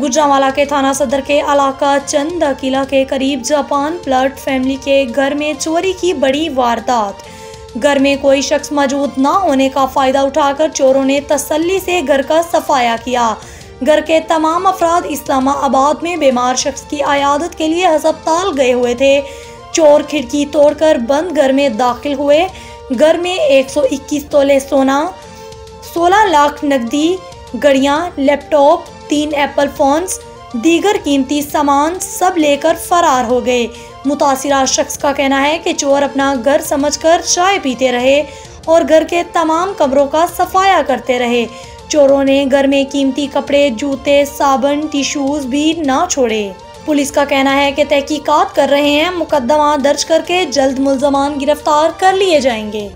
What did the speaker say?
गुजरांवाला के थाना सदर के इलाका चंद किला के करीब जापान प्लट फैमिली के घर में चोरी की बड़ी वारदात। घर में कोई शख्स मौजूद न होने का फायदा उठाकर चोरों ने तसल्ली से घर का सफाया किया। घर के तमाम अफराद इस्लामाबाद में बीमार शख्स की आयादत के लिए अस्पताल गए हुए थे। चोर खिड़की तोड़कर बंद घर में दाखिल हुए। घर में 121 तोले सोना, 16 लाख नकदी, घड़ियां, लैपटॉप, 3 एप्पल फोन्स, दीगर कीमती सामान सब लेकर फरार हो गए। मुतासिरा शख्स का कहना है कि चोर अपना घर समझकर चाय पीते रहे और घर के तमाम कमरों का सफाया करते रहे। चोरों ने घर में कीमती कपड़े, जूते, साबुन, टिश्यूज भी ना छोड़े। पुलिस का कहना है कि तहकीकात कर रहे हैं। मुकदमा दर्ज करके जल्द मुल्ज़मान गिरफ्तार कर लिए जाएंगे।